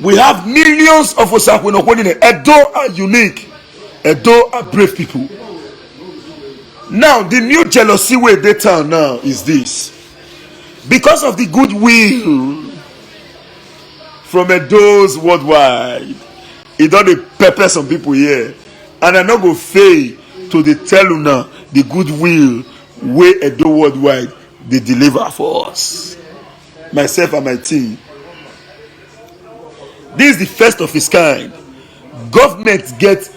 We have millions of Osakwenokwodi in Edo. Are unique. Edo are brave people. Now the new jealousy where they town now is this. Because of the goodwill from Edo's worldwide, it don't pepper some people here. And I not go fail to the tell you now the goodwill where Edo worldwide they deliver for us. Myself and my team. This is the first of its kind. Government get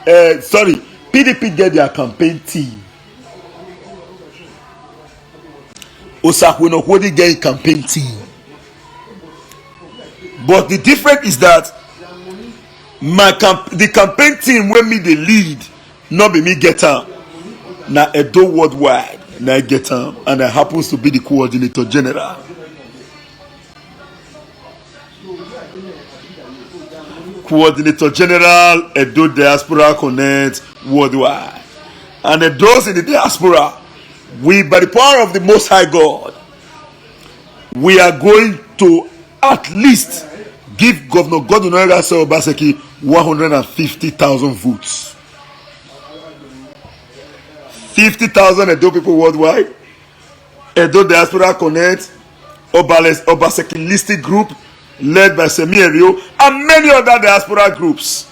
PDP get their campaign team. Osakwenokwodi get a campaign team. But the difference is that the campaign team when me the lead, not be me get am. Na Edo worldwide, na I get am, and I happens to be the coordinator general. Coordinator General Edo Diaspora Connect Worldwide. And those in the diaspora, we, by the power of the Most High God, we are going to at least give Governor Godwin Obaseki 150,000 votes. 50,000 Edo people worldwide, Edo Diaspora Connect, Obaseki listed group, led by Semierio and many other diaspora groups,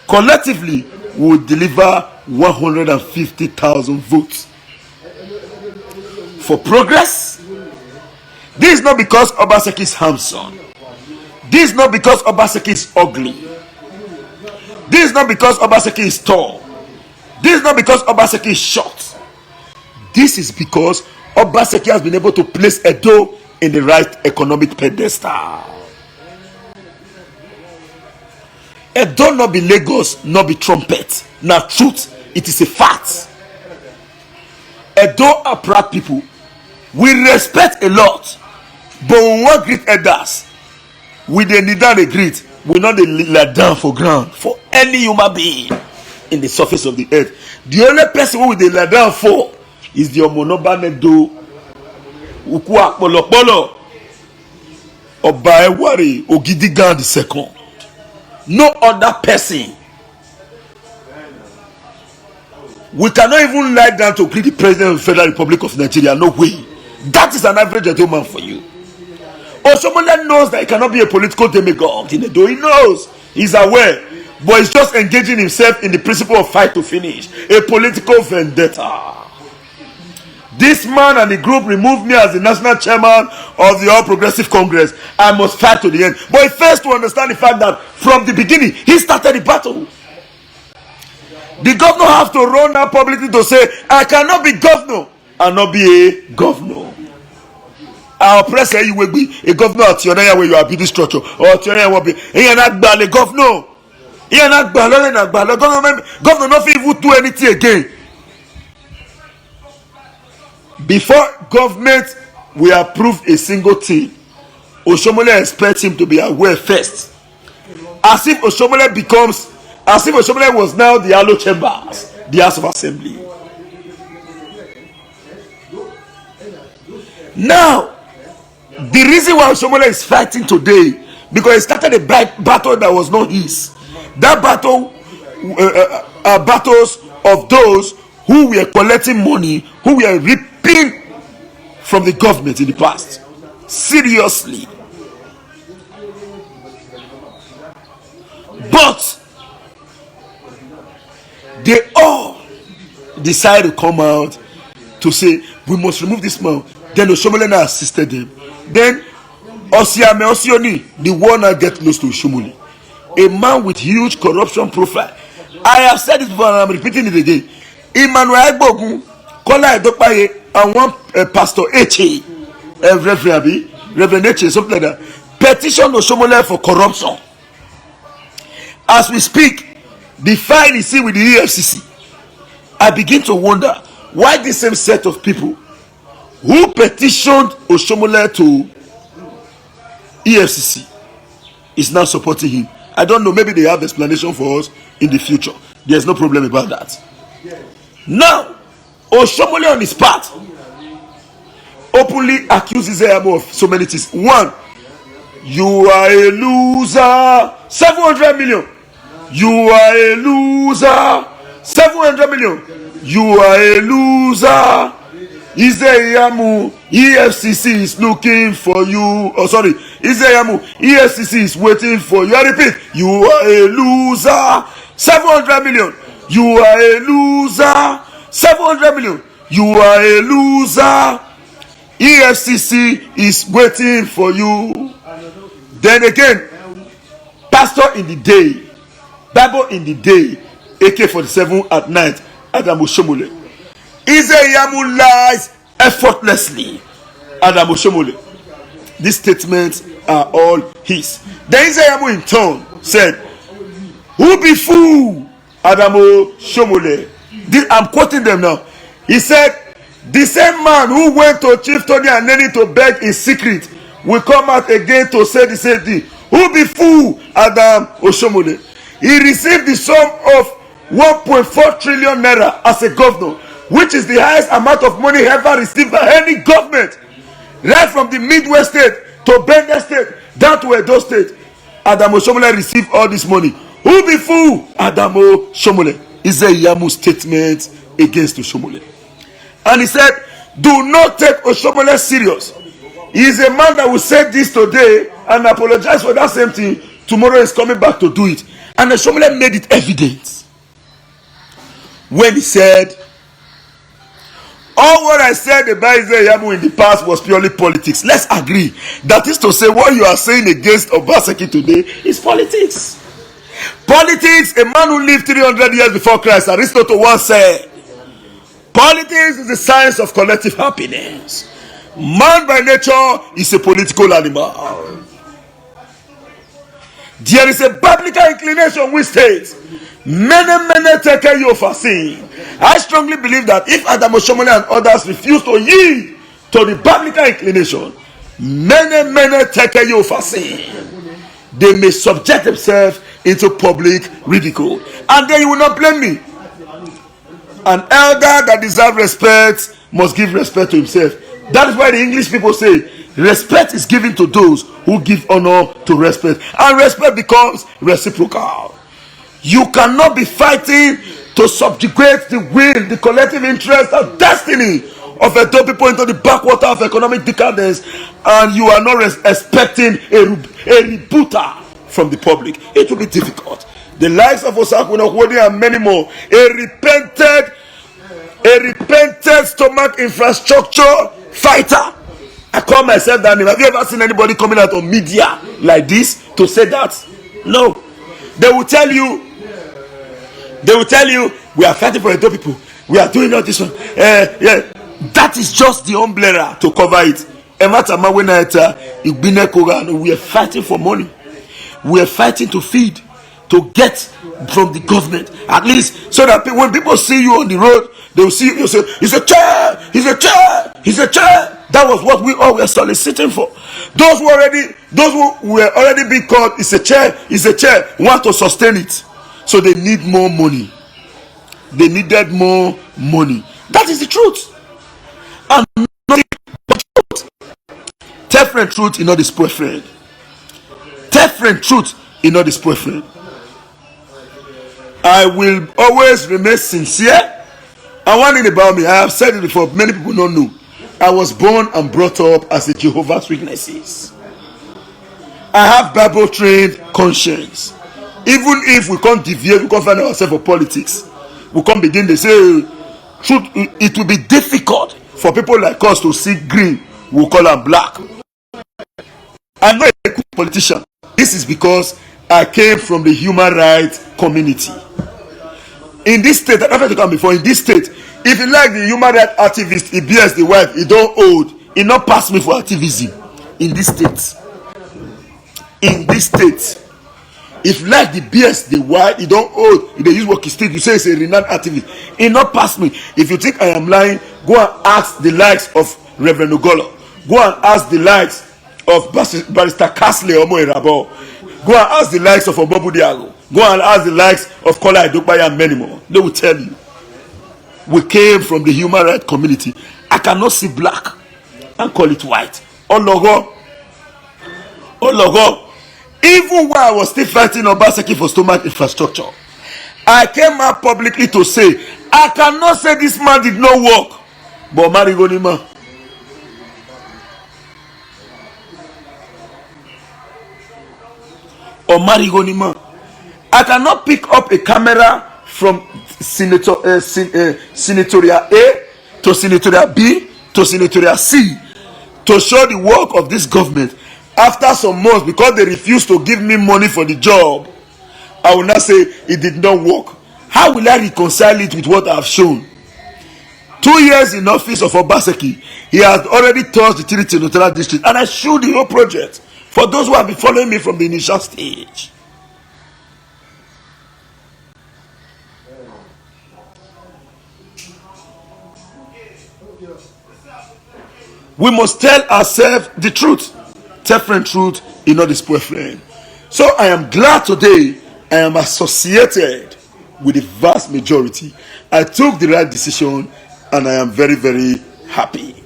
collectively will deliver 150,000 votes for progress. This is not because Obaseki is handsome. This is not because Obaseki is ugly. This is not because Obaseki is tall. This is not because Obaseki is short. This is because Obaseki has been able to place Edo in the right economic pedestal. Edo not be Lagos, not be trumpet. Now truth, it is a fact. Edo are proud people. We respect a lot, but when we want greet elders, we dey kneel down dey greet. We not dey lie down for ground for any human being in the surface of the earth. The only person who we dey lie down for is the Omonoba Nedo Uku Akpolopolo Oba Ewari Ogidigan II. No other person. We cannot even lie down to greet the President of the Federal Republic of Nigeria. No way. That is an average gentleman for you. Oshomola knows that he cannot be a political demagogue in Edo. He knows. He's aware. But he's just engaging himself in the principle of fight to finish. A political vendetta. This man and the group removed me as the national chairman of the All Progressive Congress. I must fight to the end. But he fails to understand the fact that from the beginning, he started the battle. The governor have to run out publicly to say, I cannot be governor and not be a governor. Our press say you will be a governor at your area where you are building structure, or at your area will be not a governor. Governor not even do anything again. Before government will approve a single thing, Oshomole expects him to be aware first. As if Oshomole was now the Alo Chambers, the House of Assembly. Now, the reason why Oshomole is fighting today, because he started a battle that was not his. That battle are battles of those who were collecting money, who were reaping from the government in the past. Seriously. But they all decide to come out to say, we must remove this man. Then Oshomole assisted them. Then Osioni, the one that get close to Oshomole, a man with huge corruption profile. I have said it before and I'm repeating it again. Emmanuel Agbogun, Kola Edopaye, and one Pastor Eche, Reverend Eche, something like that, petition Oshomole for corruption. As we speak, the file is still with the EFCC. I begin to wonder why the same set of people who petitioned Oshomole to EFCC is now supporting him. I don't know, maybe they have explanation for us in the future. There's no problem about that. Now, Oshomole on his part openly accuses him of so many things. One, you are a loser. 700 million. You are a loser. 700 million. You are a loser. Izeyamu, EFCC is looking for you. Oh, sorry. Izeyamu, EFCC is waiting for you. I repeat, you are a loser. 700 million. You are a loser. 700 million. You are a loser. EFCC is waiting for you. Then again, pastor in the day, Bible in the day, AK-47 at night, Adam Oshomole. Izeyamu lies effortlessly. Adam Oshomole. These statements are all his. Then Izeyamu in turn said, who be fool? Adam Oshomole. I'm quoting them now. He said, the same man who went to Chief Tony Aneni to beg in secret will come out again to say the same thing. Who be fool? Adam Oshomole. He received the sum of 1.4 trillion naira as a governor, which is the highest amount of money ever received by any government, right from the Midwest state to Benue state down to Edo state. Adam Oshomole received all this money. Who be fool? Adam Oshomole. Izeyamu's statement against Oshomole. And he said, do not take Oshomole serious. He is a man that will say this today and apologize for that same thing. Tomorrow is coming back to do it. And Oshomole made it evident when he said, All what I said about Israel Yamu in the past was purely politics. Let's agree. That is to say, what you are saying against Obaseki today is politics. Politics, a man who lived 300 years before Christ, Aristotle once said, politics is the science of collective happiness. Man by nature is a political animal. There is a biblical inclination which states, many take you for sin. I strongly believe that if Adam Oshomole and others refuse to yield to the biblical inclination, many take you for sin. They may subject themselves into public ridicule. And then you will not blame me. An elder that deserves respect must give respect to himself. That is why the English people say, respect is given to those who give honor to respect. And respect becomes reciprocal. You cannot be fighting to subjugate the will, the collective interest, and destiny of Edo people into the backwater of economic decadence, and you are not expecting a rebooter from the public. It will be difficult. The likes of Osakwena Okwodi and many more, a repented stomach infrastructure fighter. I call myself that name. Have you ever seen anybody coming out on media like this to say that? No. They will tell you, we are fighting for Edo people. We are doing all this one. Yeah. That is just the umbrella to cover it. We are fighting for money. We are fighting to feed, to get from the government, at least so that when people see you on the road, they will see you say, "He's a chair, he's a chair, he's a chair." That was what we all were soliciting for. Those who were already being called, "It's a chair, want to sustain it, so they need more money. They needed more money. That is the truth, and nothing but truth. Different truth, not this boyfriend. Different truth, not this boyfriend. I will always remain sincere. And one thing about me, I have said it before, many people don't know. I was born and brought up as a Jehovah's Witnesses. I have Bible trained conscience. Even if we can't deviate, we can't find ourselves for politics, we can't begin to say truth. It will be difficult for people like us to see green, we'll call them black. I'm not a good politician. This is because I came from the human rights community. In this state, I've never come before. In this state, if you like the human rights activist, he bears the wife, he don't hold, he not pass me for activism. In this state, if you like the bears the wife, he don't hold, he use work state, you say it's a renowned activist, he not pass me. If you think I am lying, go and ask the likes of Reverend Ogolo, go and ask the likes of Barrister Kasley Omo Irabo, go and ask the likes of Obobu Diago, go and ask the likes of Kola Edokpaya and many more. They will tell you, we came from the human rights community. I cannot see black and call it white. Ologo. Even while I was still fighting Obaseki for stomach infrastructure, I came out publicly to say, I cannot say this man did not work. But Marigonima, I cannot pick up a camera from senatorial A to senatorial B to senatorial C to show the work of this government. After some months, because they refused to give me money for the job, I will not say it did not work. How will I reconcile it with what I have shown? 2 years in office of Obaseki, he has already touched the Trinity Neutral District, and I showed the whole project for those who have been following me from the initial stage. We must tell ourselves the truth. Different truth, not this boyfriend. So I am glad today I am associated with the vast majority. I took the right decision and I am very, very happy.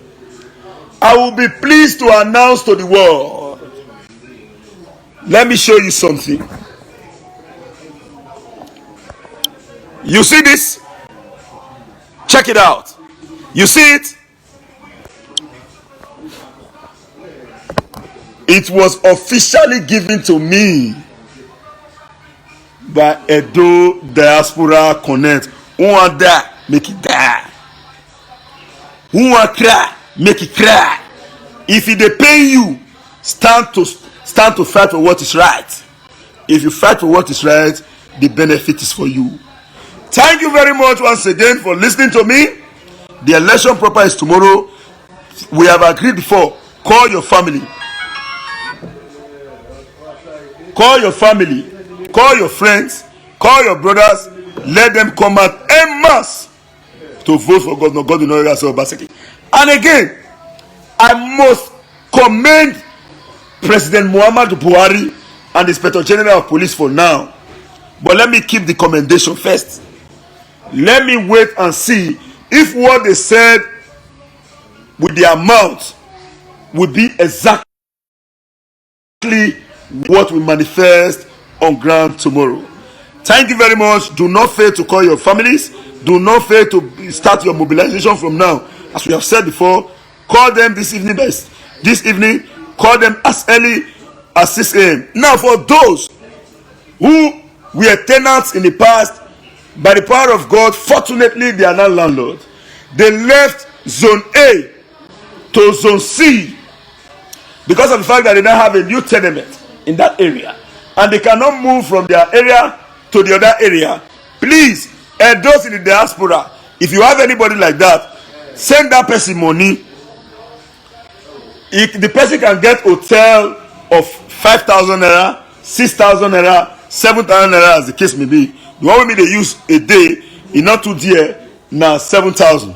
I will be pleased to announce to the world. Let me show you something. You see this? Check it out. You see it? It was officially given to me by Edo Diaspora Connect. Who want that? Make it die. Who want cry, make it cry. If it dey pain you, stand to fight for what is right. If you fight for what is right, the benefit is for you. Thank you very much once again for listening to me. The election proper is tomorrow. We have agreed before. Call your family. Call your family. Call your friends. Call your brothers. Let them come out en masse to vote for Governor Godwin Obaseki. And again, I must commend President Muhammadu Buhari and the Inspector General of Police for now. But let me keep the commendation first. Let me wait and see if what they said with their mouth will be exactly what will manifest on ground tomorrow. Thank you very much. Do not fail to call your families. Do not fail to start your mobilization from now. As we have said before, call them this evening. Call them as early as 6 a.m. Now, for those who were tenants in the past, by the power of God, fortunately they are now landlords. They left zone A to zone C because of the fact that they now have a new tenement in that area and they cannot move from their area to the other area. Please, and those in the diaspora, if you have anybody like that, send that person money. If the person can get hotel of 5,000 naira, 6,000 naira, 7,000 naira, as the case may be. The one with me they use a day in not too dear now 7,000.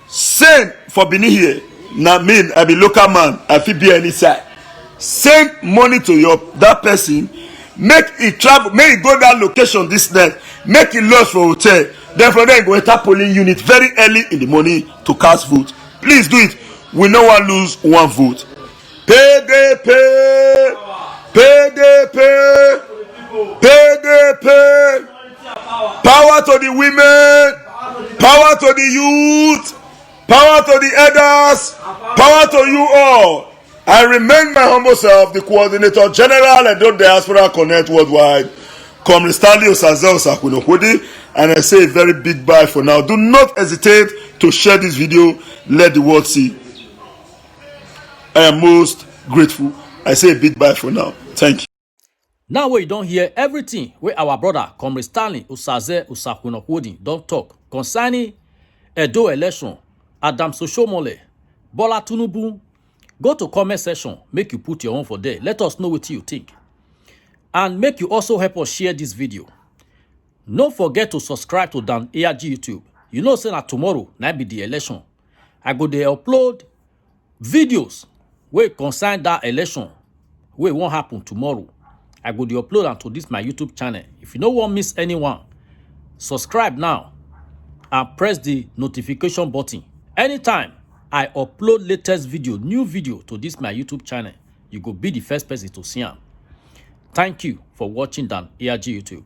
Send for Benin here. Now mean I be local man. I feel be any side. Send money to that person. Make it travel. Make it go that location this night. Make it lost for hotel. Then from there go enter polling unit very early in the morning to cast vote. Please do it. We no one lose one vote. PDP, PDP, PDP. Power to the women, power to the youth, power to the elders, power to you all. I remain my humble self, the coordinator general and the Diaspora Connect Worldwide, Comrade Stanley Osaze Osakwenokwudi, and I say a very big bye for now. Do not hesitate to share this video. Let the world see. I am most grateful. I say a big bye for now. Thank you. Now we don't hear everything where our brother Comrade Stanley Osaze Osakwenokwudi don't talk concerning Edo election. Adam Soshomole, Bola Tinubu. Go to comment section, make you put your own for there. Let us know what you think. And make you also help us share this video. Don't forget to subscribe to Dan ARG YouTube. You know, say that tomorrow night be the election. I go there upload videos where concern that election. Where it won't happen tomorrow. I go there upload them to this my YouTube channel. If you don't want to miss anyone, subscribe now and press the notification button. Anytime I upload latest video, new video to this my YouTube channel, you go be the first person to see them. Thank you for watching Dan ARG YouTube.